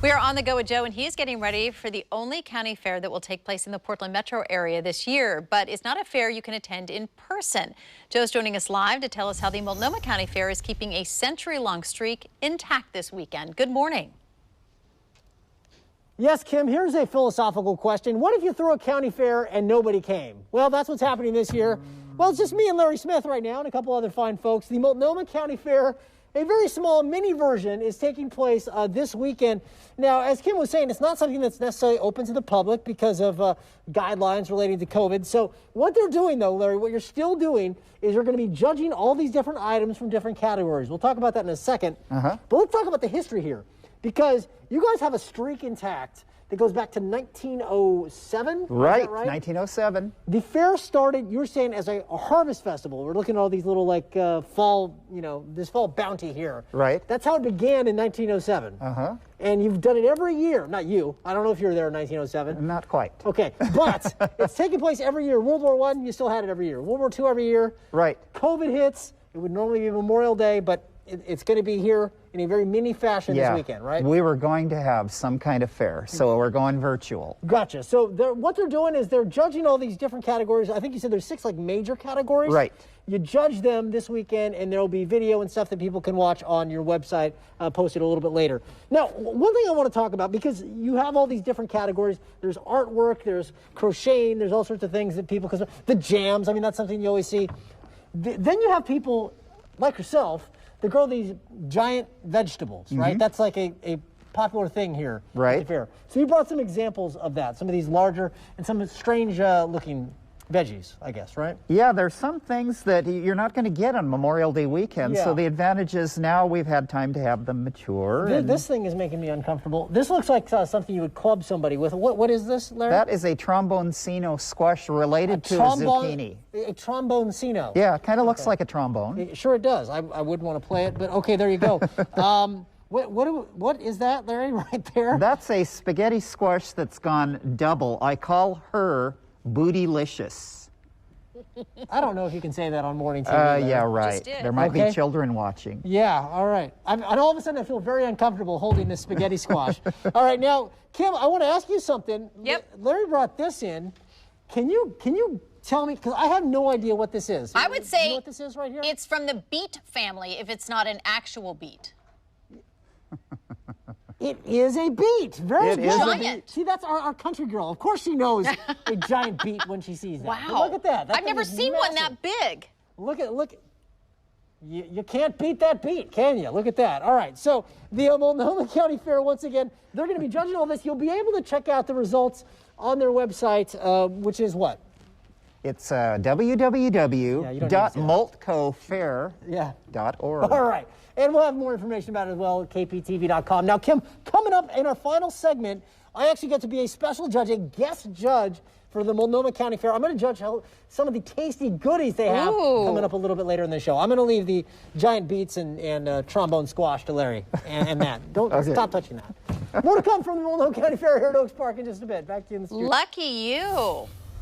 We are on the go with Joe, and he is getting ready for the only county fair that will take place in the Portland metro area this year. But it's not a fair you can attend in person. Joe's joining us live to tell us how the Multnomah County Fair is keeping a century-long streak intact this weekend. Good morning. Yes, Kim, here's a philosophical question. What if you threw a county fair and nobody came? Well, that's what's happening this year. Well, it's just me and Larry Smith right now and a couple other fine folks. The Multnomah County Fair, a very small mini version, is taking place this weekend. Now, as Kim was saying, it's not something that's necessarily open to the public because of guidelines relating to COVID. So what they're doing, though, Larry, what you're still doing is you're going to be judging all these different items from different categories. We'll talk about that in a second. But let's talk about the history here, because you guys have a streak intact that goes back to 1907. Right, 1907. The fair started, you were saying, as a harvest festival. We're looking at all these little, like, fall, this fall bounty here. Right. That's how it began in 1907. And you've done it every year. Not you. I don't know if you were there in 1907. Not quite. Okay, but it's taking place every year. World War I, you still had it every year. World War II every year. Right. COVID hits. It would normally be Memorial Day, but it's going to be here in a very mini fashion this weekend, right? We were going to have some kind of fair, so we're going virtual. Gotcha. So what they're doing is they're judging all these different categories. I think you said there's 6 like major categories. Right. You judge them this weekend, and there'll be video and stuff that people can watch on your website, posted a little bit later. Now, one thing I want to talk about, because you have all these different categories. There's artwork, there's crocheting, there's all sorts of things that people, because the jams, I mean, that's something you always see. Then you have people like yourself that grow these giant vegetables, right? That's like a popular thing here at the fair. So you brought some examples of that, some of these larger and some strange looking veggies, I guess, right? Yeah, there's some things that you're not going to get on Memorial Day weekend, so the advantage is now we've had time to have them mature. This thing is making me uncomfortable. This looks like something you would club somebody with. What is this, Larry? That is a tromboncino squash related to a zucchini. A tromboncino. Yeah, it kind of looks like a trombone. Sure it does. I wouldn't want to play it, but okay, there you go. What is that, Larry, right there? That's a spaghetti squash that's gone double. I call her Bootylicious. I don't know if you can say that on morning TV. Yeah, right. There might be children watching. Yeah, all right. And all of a sudden I feel very uncomfortable holding this spaghetti squash. All right, now, Kim, I want to ask you something. Yep. Larry brought this in. Can you tell me, because I have no idea what this is. I would say you know what this is right here? It's from the beet family if it's not an actual beet. It is a beet. Very good. Giant. See, that's our country girl. Of course she knows a giant beet when she sees that. Wow. But look at that. I've never seen one that big. Look. You can't beat that beet, can you? Look at that. All right. So the Multnomah County Fair, once again, they're going to be judging all this. You'll be able to check out the results on their website, which is what? It's www.multcofair.org. All right. And we'll have more information about it as well at kptv.com. Now, Kim, coming up in our final segment, I actually get to be a special judge, a guest judge for the Multnomah County Fair. I'm going to judge some of the tasty goodies they have coming up a little bit later in the show. I'm going to leave the giant beets and trombone squash to Larry and Matt. Don't stop touching that. More to come from the Multnomah County Fair here at Oaks Park in just a bit. Back to you in the studio. Lucky you.